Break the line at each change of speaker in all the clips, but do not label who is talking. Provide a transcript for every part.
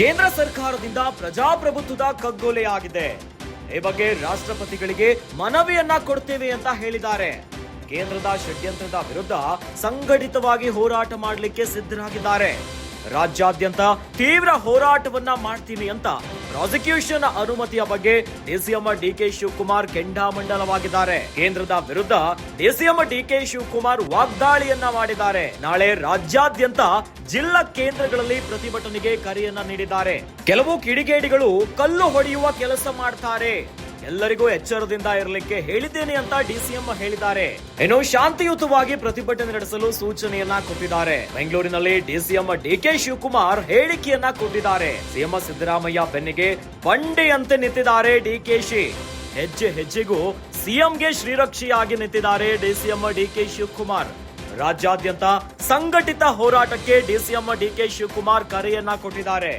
ಕೇಂದ್ರ ಸರ್ಕಾರದಿಂದ ಪ್ರಜಾಪ್ರಭುತ್ವದ ಕಗ್ಗೊಲೆಯಾಗಿದೆ. ಈ ಬಗ್ಗೆ ರಾಷ್ಟ್ರಪತಿಗಳಿಗೆ ಮನವಿಯನ್ನ ಕೊಡ್ತೇವೆ ಅಂತ ಹೇಳಿದ್ದಾರೆ. ಕೇಂದ್ರದ ಷಡ್ಯಂತ್ರದ ವಿರುದ್ಧ ಸಂಘಟಿತವಾಗಿ ಹೋರಾಟ ಮಾಡಲಿಕ್ಕೆ ಸಿದ್ಧರಾಗಿದ್ದಾರೆ. ರಾಜ್ಯಾದ್ಯಂತ ತೀವ್ರ ಹೋರಾಟವನ್ನ ಮಾಡ್ತೀನಿ ಅಂತ ಪ್ರಾಸಿಕ್ಯೂಷನ್ ಅನುಮತಿಯ ಬಗ್ಗೆ ಡಿಸಿಎಂ ಡಿಕೆ ಶಿವಕುಮಾರ್ ಕೆಂಡಾಮಂಡಲವಾಗಿದ್ದಾರೆ. ಕೇಂದ್ರದ ವಿರುದ್ಧ ಡಿಸಿಎಂ ಡಿಕೆ ಶಿವಕುಮಾರ್ ವಾಗ್ದಾಳಿಯನ್ನ ಮಾಡಿದ್ದಾರೆ. ನಾಳೆ ರಾಜ್ಯಾದ್ಯಂತ ಜಿಲ್ಲಾ ಕೇಂದ್ರಗಳಲ್ಲಿ ಪ್ರತಿಭಟನೆಗೆ ಕರೆಯನ್ನ ನೀಡಿದ್ದಾರೆ. ಕೆಲವು ಕಿಡಿಗೇಡಿಗಳು ಕಲ್ಲು ಹೊಡೆಯುವ ಕೆಲಸ ಮಾಡ್ತಾರೆ, ಎಲ್ಲರಿಗೂ ಎಚ್ಚರದಿಂದ ಇರಲಿಕ್ಕೆ ಹೇಳಿದ್ದೇನೆ ಅಂತ ಡಿಸಿಎಂ ಹೇಳಿದ್ದಾರೆ. ಇನ್ನು ಶಾಂತಿಯುತವಾಗಿ ಪ್ರತಿಭಟನೆ ನಡೆಸಲು ಸೂಚನೆಯನ್ನ ಕೊಟ್ಟಿದ್ದಾರೆ. ಬೆಂಗಳೂರಿನಲ್ಲಿ ಡಿಸಿಎಂ ಡಿಕೆ ಶಿವಕುಮಾರ್ ಹೇಳಿಕೆಯನ್ನ ಕೊಟ್ಟಿದ್ದಾರೆ. ಸಿಎಂ ಸಿದ್ದರಾಮಯ್ಯ ಬೆನ್ನಿಗೆ ಬಂಡೆಯಂತೆ ನಿಂತಿದ್ದಾರೆ ಡಿಕೆಶಿ. ಹೆಜ್ಜೆ ಹೆಜ್ಜೆಗೂ ಸಿಎಂಗೆ ಶ್ರೀರಕ್ಷೆಯಾಗಿ ನಿಂತಿದ್ದಾರೆ ಡಿಸಿಎಂ ಡಿಕೆ ಶಿವಕುಮಾರ್. ರಾಜ್ಯಾದ್ಯಂತ ಸಂಘಟಿತ ಹೋರಾಟಕ್ಕೆ ಡಿಸಿಎಂ ಡಿಕೆ ಶಿವಕುಮಾರ್ ಕರೆಯನ್ನ ಕೊಟ್ಟಿದ್ದಾರೆ.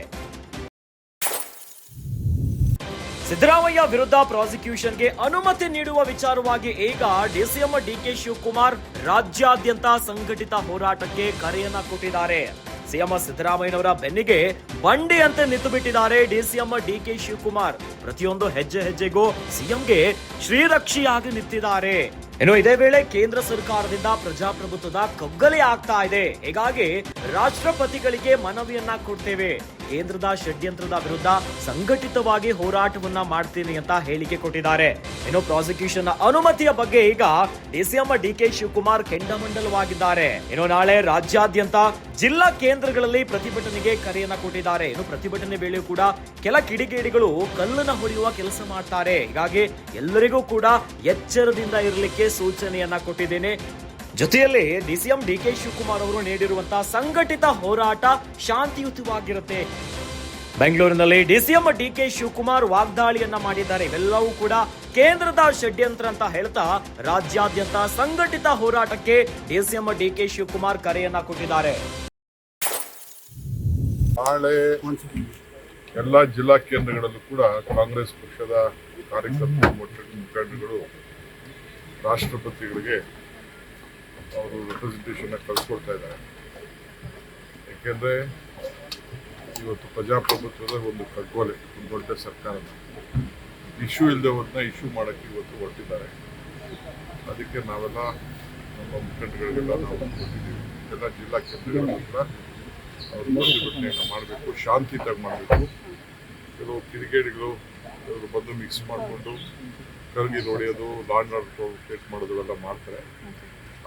ಸಿದ್ದರಾಮಯ್ಯ ವಿರುದ್ಧ ಪ್ರಾಸಿಕ್ಯೂಷನ್ಗೆ ಅನುಮತಿ ನೀಡುವ ವಿಚಾರವಾಗಿ ಈಗ ಡಿಸಿಎಂ ಡಿಕೆ ಶಿವಕುಮಾರ್ ರಾಜ್ಯಾದ್ಯಂತ ಸಂಘಟಿತ ಹೋರಾಟಕ್ಕೆ ಕರೆಯನ್ನ ಕೊಟ್ಟಿದ್ದಾರೆ. ಸಿಎಂ ಸಿದ್ದರಾಮಯ್ಯನವರ ಬೆನ್ನಿಗೆ ಬಂಡೆಯಂತೆ ನಿಂತು ಬಿಟ್ಟಿದ್ದಾರೆ ಡಿಸಿಎಂ ಡಿಕೆ ಶಿವಕುಮಾರ್. ಪ್ರತಿಯೊಂದು ಹೆಜ್ಜೆ ಹೆಜ್ಜೆಗೂ ಸಿಎಂಗೆ ಶ್ರೀರಕ್ಷಿಯಾಗಿ ನಿಂತಿದ್ದಾರೆ. ಇನ್ನು ಇದೇ ವೇಳೆ ಕೇಂದ್ರ ಸರ್ಕಾರದಿಂದ ಪ್ರಜಾಪ್ರಭುತ್ವದ ಕಗ್ಗೊಲೆ ಆಗ್ತಾ ಇದೆ. ಹೀಗಾಗಿ ರಾಷ್ಟ್ರಪತಿಗಳಿಗೆ ಮನವಿಯನ್ನ ಕೊಡ್ತೇವೆ. ಕೇಂದ್ರದ ಷಡ್ಯಂತ್ರದ ವಿರುದ್ಧ ಸಂಘಟಿತವಾಗಿ ಹೋರಾಟವನ್ನ ಮಾಡ್ತೀನಿ ಅಂತ ಹೇಳಿಕೆ ಕೊಟ್ಟಿದ್ದಾರೆ. ಇನ್ನು ಪ್ರಾಸಿಕ್ಯೂಷನ್ ಅನುಮತಿಯ ಬಗ್ಗೆ ಈಗ ಡಿಸಿಎಂ ಡಿಕೆ ಶಿವಕುಮಾರ್ ಕೆಂಡಾಮಂಡಲವಾಗಿದ್ದಾರೆ. ಇನ್ನು ನಾಳೆ ರಾಜ್ಯಾದ್ಯಂತ ಜಿಲ್ಲಾ ಕೇಂದ್ರಗಳಲ್ಲಿ ಪ್ರತಿಭಟನೆಗೆ ಕರೆಯನ್ನ ಕೊಟ್ಟಿದ್ದಾರೆ. ಇನ್ನು ಪ್ರತಿಭಟನೆ ವೇಳೆ ಕೂಡ ಕೆಲ ಕಿಡಿಗೇಡಿಗಳು ಕಲ್ಲನ್ನ ಹೊಡೆಯುವ ಕೆಲಸ ಮಾಡ್ತಾರೆ. ಹೀಗಾಗಿ ಎಲ್ಲರಿಗೂ ಕೂಡ ಎಚ್ಚರದಿಂದ ಇರಲಿಕ್ಕೆ ಸೂಚನೆಯನ್ನ ಕೊಟ್ಟಿದ್ದೇನೆ. ಜೊತೆಯಲ್ಲಿ ಡಿಸಿಎಂ ಡಿಕೆ ಶಿವಕುಮಾರ್ ಅವರು ನೀಡಿರುವಂತಹ ಸಂಘಟಿತ ಹೋರಾಟ ಶಾಂತಿಯುತವಾಗಿರುತ್ತೆ. ಬೆಂಗಳೂರಿನಲ್ಲಿ ಡಿಸಿಎಂ ಡಿಕೆ ಶಿವಕುಮಾರ್ ವಾಗ್ದಾಳಿಯನ್ನ ಮಾಡಿದ್ದಾರೆ. ಇವೆಲ್ಲವೂ ಕೂಡ ಕೇಂದ್ರದ ಷಡ್ಯಂತ್ರ ಅಂತ ಹೇಳ್ತಾ ರಾಜ್ಯಾದ್ಯಂತ ಸಂಘಟಿತ ಹೋರಾಟಕ್ಕೆ ಡಿಸಿಎಂ ಡಿಕೆ ಶಿವಕುಮಾರ್ ಕರೆಯನ್ನ ಕೊಟ್ಟಿದ್ದಾರೆ.
ನಾಳೆ ಎಲ್ಲ ಜಿಲ್ಲಾ ಕೇಂದ್ರಗಳಲ್ಲೂ ಕೂಡ ಕಾಂಗ್ರೆಸ್ ಪಕ್ಷದ ಕಾರ್ಯಕರ್ತರು ಮುಖಂಡಗಳು ರಾಷ್ಟ್ರಪತಿಗಳಿಗೆ ಅವರು ರೆಪ್ರೆಸೆಂಟೇಷನ್ ಕಳಿಸ್ಕೊಡ್ತಾ ಇದ್ದಾರೆ. ಯಾಕೆಂದರೆ ಇವತ್ತು ಪ್ರಜಾಪ್ರಭುತ್ವದ ಒಂದು ಕಗ್ಗೊಲೆ, ಒಂದು ದೊಡ್ಡ ಸರ್ಕಾರದ ಇಶ್ಯೂ ಇಲ್ಲದವ್ರನ್ನ ಇಶ್ಯೂ ಮಾಡೋಕ್ಕೆ ಇವತ್ತು ಹೊರಟಿದ್ದಾರೆ. ಅದಕ್ಕೆ ನಾವೆಲ್ಲ ನಮ್ಮ ಮುಖಂಡಗಳಿಗೆಲ್ಲ ನಾವು ಕೊಟ್ಟಿದ್ದೀವಿ. ಎಲ್ಲ ಜಿಲ್ಲಾ ಕೇಂದ್ರಗಳಲ್ಲೂ ಕೂಡ ಅವರು ಪ್ರತಿಭಟನೆಯನ್ನು ಮಾಡಬೇಕು, ಶಾಂತಿಯುತವಾಗಿ ಮಾಡಬೇಕು. ಕೆಲವು ಕಿಡಿಗೇಡಿಗಳು ಅವರು ಬಂದು ಮಿಕ್ಸ್ ಮಾಡಿಕೊಂಡು ಕರಗಿ ಹೊಡೆಯೋದು, ಲಾಂಡ್ ಆರ್ಡರ್ ಟೇಕ್ ಮಾಡೋದು ಎಲ್ಲ ಮಾಡ್ತಾರೆ.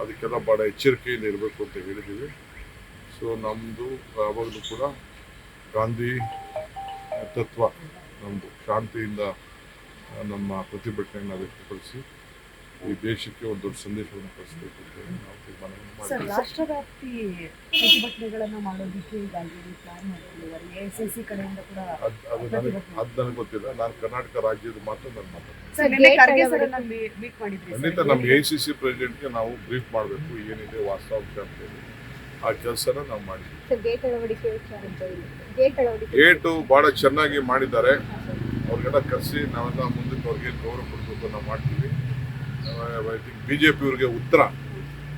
ಅದಕ್ಕೆಲ್ಲ ಭಾಳ ಎಚ್ಚರಿಕೆಯಿಂದ ಇರಬೇಕು ಅಂತ ಹೇಳಿದ್ದೀವಿ. ಸೊ ನಮ್ಮದು ಯಾವಾಗಲೂ ಕೂಡ ಗಾಂಧಿ ತತ್ವ, ನಮ್ಮದು ಶಾಂತಿಯಿಂದ ನಮ್ಮ ಪ್ರತಿಭಟನೆಯನ್ನು ವ್ಯಕ್ತಪಡಿಸಿ ಈ ದೇಶಕ್ಕೆ ಒಂದು ದೊಡ್ಡ ಸಂದೇಶವನ್ನು ಕಳಿಸಬೇಕು ಅಂತ ನಾವು ತೀರ್ಮಾನ ಮಾಡಿದ್ದೀವಿ.
ರಾಷ್ಟ್ರವ್ಯಾಪಿ ಪ್ರತಿಭಟನೆಗಳನ್ನು ಮಾಡೋದಕ್ಕೆ ಈಗಾಗಲೇ ಪ್ಲಾನ್ ಮಾಡ್ತಿದ್ದಾರೆ. ಎಐಸಿಸಿ ಕಡೆಯಿಂದ ಕೂಡ
ಅದು ನನಗೆ ಗೊತ್ತಿಲ್ಲ. ನಾನು ಕರ್ನಾಟಕ ರಾಜ್ಯದ ಮಾತ್ರ ನಾನು ಮಾತಾಡ್ತೀನಿ. ಖಂಡಿತ ನಮ್ಮ ಎಐಸಿಸಿ ಪ್ರೆಸಿಡೆಂಟ್ಗೆ ನಾವು ಬ್ರೀಫ್ ಮಾಡಬೇಕು, ಏನಿದೆ ವಾಸ್ತವಾಂಶ ಅಂತ ಹೇಳಿ ಆ ಕೆಲಸನ ನಾವು ಮಾಡಿದ್ವಿ. ಗೇಟು ಭಾಳ ಚೆನ್ನಾಗಿ ಮಾಡಿದ್ದಾರೆ. ಅವ್ರಿಗೆಲ್ಲ ಕರೆಸಿ ನಾವೆಲ್ಲ ಮುಂದಕ್ಕೆ ಅವ್ರಿಗೆ ಗೌರವ ಕೊಡಬೇಕು ನಾವು ಮಾಡ್ತೀವಿ. ಐ ಥಿಂಕ್ BJP ಅವ್ರಿಗೆ ಉತ್ತರ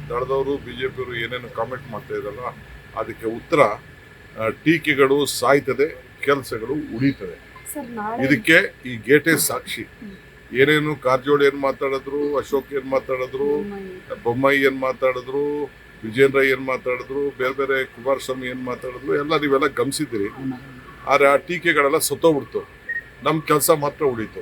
ದಳದವರು BJP ಅವರು ಏನೇನು ಕಾಮೆಂಟ್ ಮಾಡ್ತಾ ಇದ್ರಲ್ಲ ಅದಕ್ಕೆ ಉತ್ತರ, ಟೀಕೆಗಳು ಸಾಯ್ತದೆ, ಕೆಲಸಗಳು ಉಳಿತದೆ. ಇದಕ್ಕೆ ಈ ಗೇಟೇ ಸಾಕ್ಷಿ. ಏನೇನು ಕಾರಜೋಳ ಏನು ಮಾತಾಡಿದ್ರು, ಅಶೋಕ್ ಏನು ಮಾತಾಡಿದ್ರು, ಬೊಮ್ಮಾಯಿ ಏನು ಮಾತಾಡಿದ್ರು, ವಿಜೇಂದ್ರ ಏನು ಮಾತಾಡಿದ್ರು, ಬೇರೆ ಬೇರೆ ಕುಮಾರಸ್ವಾಮಿ ಏನು ಮಾತಾಡಿದ್ರು ಎಲ್ಲ ನೀವೆಲ್ಲ ಗಮನಿಸಿದ್ದೀರಿ. ಆದರೆ ಆ ಟೀಕೆಗಳೆಲ್ಲ ಸತ್ತೋಗ್ಬಿಡ್ತು, ನಮ್ಮ ಕೆಲಸ ಮಾತ್ರ ಉಳಿತು.